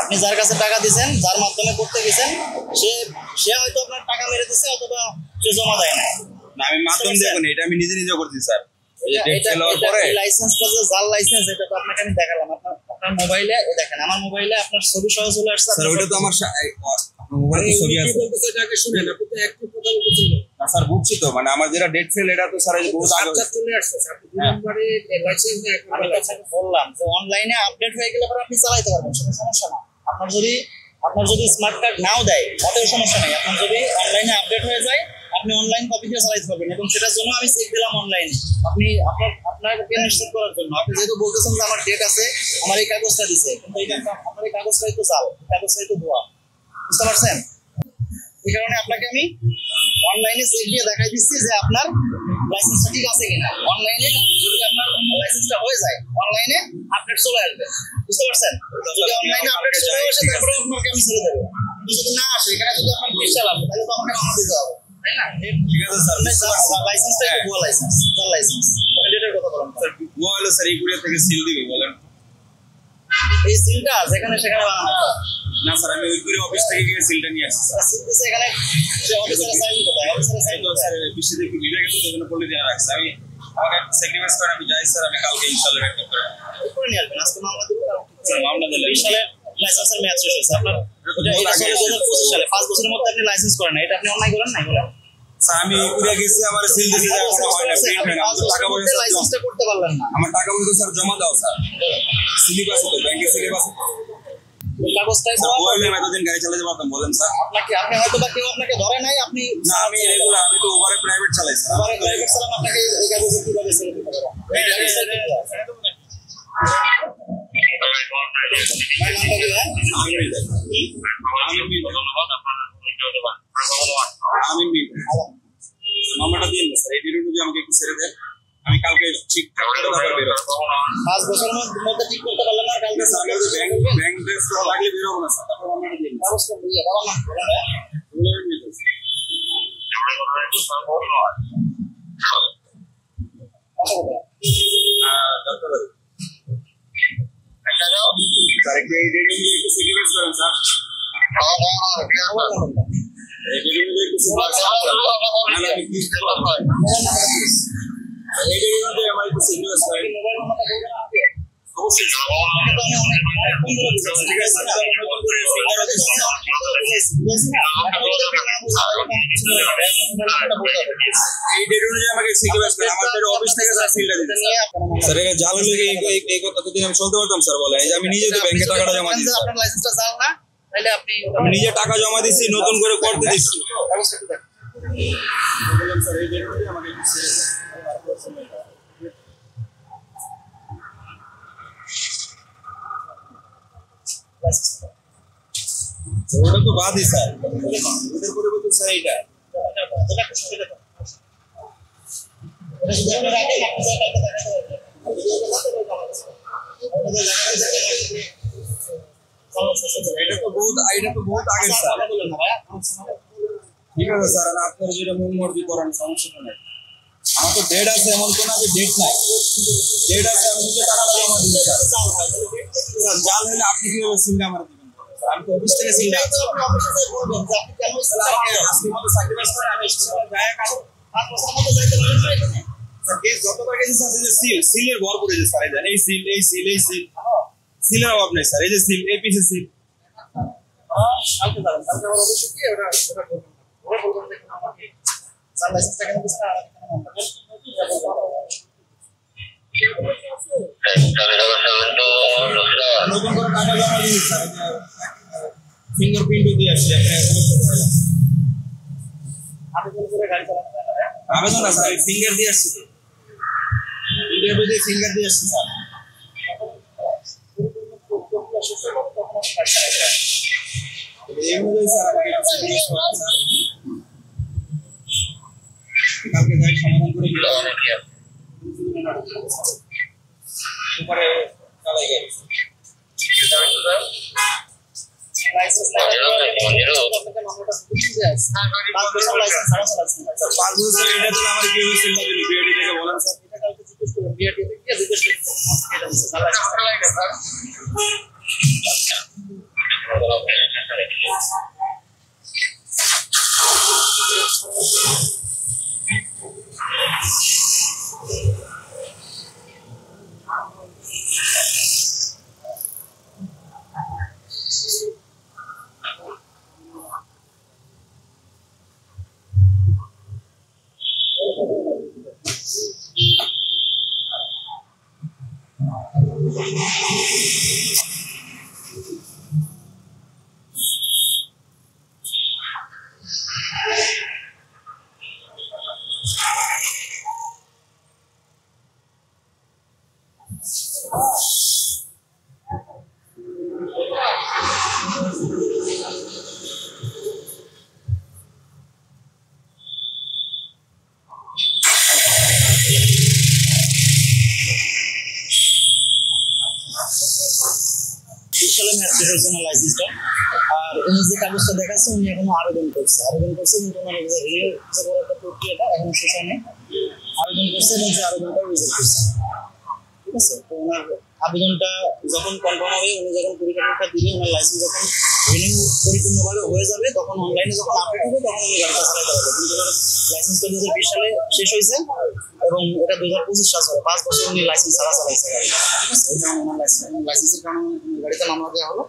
আপনি যার কাছে টাকা দিয়েছেন, যার মাধ্যমে করতে গেছেন, সে সে হয়তো আপনার টাকা মেরে দিচ্ছে অথবা সে জমা দেয় না। আমি মাধ্যম দেব না, এটা আমি নিজে নিজে করছি স্যার। লাইসেন্সটা যে জাল লাইসেন্স, এটা তো আপনাকে আমি দেখালাম। আপনার মোবাইলে দেখেন, আমার মোবাইলে আপনার ছবি সহ চলে আসছে। স্যার ওটা তো আমার মোবাইলে ছবি আছে। বলতেছে যাকে শুনেন, আপনি তো একটু কথা বলছেন না স্যার, বুঝছি তো, মানে আমার যেটা ডেট ফেল এটা তো স্যার বহুত আগে চলে আসছে। আপনি দুই নম্বরে লাইসেন্স নিয়ে আমি আপনাকে বললাম যে অনলাইনে আপডেট হয়ে গেলে পরে আপনি চালাইতে পারবেন, সেটা সমস্যা না। আপনার যদি স্মার্ট কার্ড নাও দেয় তাতেও সমস্যা নেই। আপনার যদি অনলাইনে আপডেট হয়ে যায়, আপনি অনলাইন কপি দিয়ে চালাইতে পারবেন। এবং সেটার জন্য আমি চেক দিলাম অনলাইনে, আপনি আপনাকে নিশ্চিত করার জন্য। আপনি যেহেতু বলতেছেন যে আমার ডেট আছে, আমার এই কাগজটা দিছে, কিন্তু আপনার এই কাগজটাই তো জাল, কাগজটাই তো ভুয়া, বুঝতে পারছেন? এই কারণে আপনাকে আমি অনলাইনে চেক দিয়ে দেখাই দিচ্ছি যে আপনার লাইসেন্সটা ঠিক আছে কিনা। অনলাইনে যদি আপনার লাইসেন্সটা হয়ে যায়, অনলাইনে আপডেট চলে আসবে, বুঝতে পারছেন? যদি অনলাইনে আপডেট চলে আসে, তারপরে আপনাকে আমি ছেড়ে দেবো। কিন্তু যদি না আসে, এখানে যদি আপনার বিশ চালাবে, তাহলে তো আমাকে জমা দিতে হবে, তাই না? ঠিক আছে স্যার, লাইসেন্সটা একটু ভুয়া লাইসেন্স, জাল লাইসেন্স। ডেটের কথা বলেন স্যার। ভুয়া হলো স্যার, এই কুরিয়ার থেকে সিল দিবে বলেন। এই সিলটা যেখানে সেখানে বানানো না স্যার, আমি ওই কুরিয়ার অফিস থেকে গিয়ে সিলটা নিয়ে আসছি স্যার। সিল দিছে এখানে, সে অফিসারের সাইন কোথায়? অফিসারের সাইন তো স্যার বিশেষ একটু ভিড়ে গেছে, সেজন্য পড়ে দেওয়া রাখছে। আমি আমাকে একটা স্যাক্রিফাইস করে আমি যাই স্যার, আমি কালকে ইনশাআল্লাহ ব্যাক করে করে নিয়ে আসবেন। আজকে মামলা দিব, স্যার মামলা দিলে 20 সালে লাইসেন্সের মেয়াদ শেষ হয়েছে আপনার। এটা 2025 সালে, 5 বছরের মধ্যে আপনি লাইসেন্স করেন না, এটা আপনি অন্যায় করেন নাই বলেন? স্যার আমি কুরিয়া গেছি, আমার সিল দিতে যায় কোনো হয় না, প্রিন্ট হয় না। আমার টাকা পয়সা লাইসেন্সটা করতে পারলেন না, আমার টাকা পয়সা স্যার জমা দাও স্যার। স্লিপ আছে তো, ব্যাংকে স্লিপ আছে তো। কাগজটাই স্যার বললে আমি এতদিন গাড়ি চালাতে পারতাম বলেন স্যার। আপনি হয়তো বা কেউ আপনাকে ধরে নাই, আপনি না আমি রেগুলার, আমি তো ওভারে প্রাইভেট চালাই স্যার। ওভারে প্রাইভেট চালান, আপনাকে এই কাগজ কিভাবে ছেড়ে দিতে পারবো? মামলাটা দিন না স্যার, এই ডিউটি যদি আমাকে একটু ছেড়ে দেন, আমি কালকে ঠিকঠাক করে তারপর বেরো। 5 বছরের মধ্যে ঠিক করতে পারলেন না, কালকে ব্যাংক ড্রেস লাগলে বেরোবো না স্যার, তারপর মামলাটা দিন। ব্যবস্থা দিয়ে দাও না। স্যার একটু এই ডিউটি একটু স্যাক্রিফাইস করেন স্যার। এই ডিউটি একটু স্যাক্রিফাইস করেন। আমি কি করব? এই ডিউটি আমার একটু স্যাক্রিফাইস করেন। অবশ্যই স্যার, ঠিক আছে স্যার। এই ডিউটি আমাকে স্যাক্রিফাইস করেন। আমাদের অফিস থেকে স্যার সিলটা দিতে স্যার। এটা জাল হলে এই কতদিন আমি চলতে পারতাম স্যার বলে? এই যে আমি নিজে তো ব্যাংকে টাকাটা জমা দিচ্ছি, আপনার লাইসেন্সটা জাল না, তাহলে আপনি আমি নিজে টাকা জমা দিচ্ছি, নতুন করে করতে দিচ্ছি। ব্যবস্থা করে দেন। বললাম স্যার এই ডিউটি আমাকে একটু ছেড়ে দেন। ওটা তো বাদই স্যার, ওদের পরিবর্তন স্যার এইটা। এটা তো বহুত আগের স্যার। ঠিক আছে স্যার, আপনার যেটা মন মর্জি করেন, সমস্যা নেই। আমার তো ডেট আছে, এমন কোনো ডেট নাই। ডেট আছে, আমি নিজে টাকাটা জমা দিই স্যার। জাল হলে আপনি কিভাবে সিলটা আমার দিবেন? আমি তো অফিস থেকে সিলটা আজকের মতো স্যাক্রিফাইস করে আমি গায়ে কাজ 5 বছরের মধ্যে যাইতে পারবেন না এখানে স্যার। কেস যতবার গেছে স্যার, যে সিলের ভর করে যে স্যার, এই সিল সিলের অভাব নেই স্যার। এই যে সিল, এই পিসে সিল। কালকে যাবেন, কালকে আমার অফিসে গিয়ে ওটা বলবেন যে আমাকে জাল লাইসেন্সটা কেন দিচ্ছেন, আর আমি কেন মামলা করছি। নতুন করে টাকা জমা দিই স্যার, ফিঙ্গারপ্রিন্টও দিয়ে আসছি। আবেদন করে গাড়ি চালানো যায় না? আবেদন না স্যার, ফিঙ্গার দিয়ে আসছি তো, ফিঙ্গার দিয়ে আসছি স্যার। এই অনুযায়ী স্যার আমাকে একটু সিরিয়াস করেন স্যার। কালকে যাই সমাধান করে দিলাম, উপরে চালাই গাড়ি। লাইসেন্স আপনাকে মামলাটা বুঝতে আছে 5 বছর লাইসেন্স ছাড়া চালাচ্ছেন। 5 বছর এটা তো আমার কি হয়েছিল যদি বিআরটি থেকে বলেন স্যার। এটা কালকে জিজ্ঞেস করবেন, বিআরটি থেকে জিজ্ঞেস করবেন এটা হচ্ছে জাল লাইসেন্স। লাইসেন্সটা। আর উনি যে কাগজটা দেখাচ্ছে উনি এখনো আবেদন করছে কিন্তু ওনার রিনিউ করার একটা প্রক্রিয়াটা এখন শেষ হয়নি। আবেদন করছে এবং সেই আবেদনটা রিজেক্ট করছে। ঠিক আছে, তো ওনার আবেদনটা যখন কনফার্ম হবে, উনি যখন পরীক্ষাটা দিলে ওনার লাইসেন্স যখন রিনিউ পরিপূর্ণভাবে হয়ে যাবে, তখন অনলাইনে যখন আপডেট হবে তখন উনি গাড়িটা চালাতে পারবে। কিন্তু ওনার লাইসেন্সটা 2020 সালে শেষ হয়েছে এবং এটা 2025 সাল চলে, 5 বছর উনি লাইসেন্স ছাড়া চালাইছে গাড়ি। ঠিক আছে, এই কারণে ওনার লাইসেন্সের কারণে গাড়িতে মামলা দেওয়া হলো।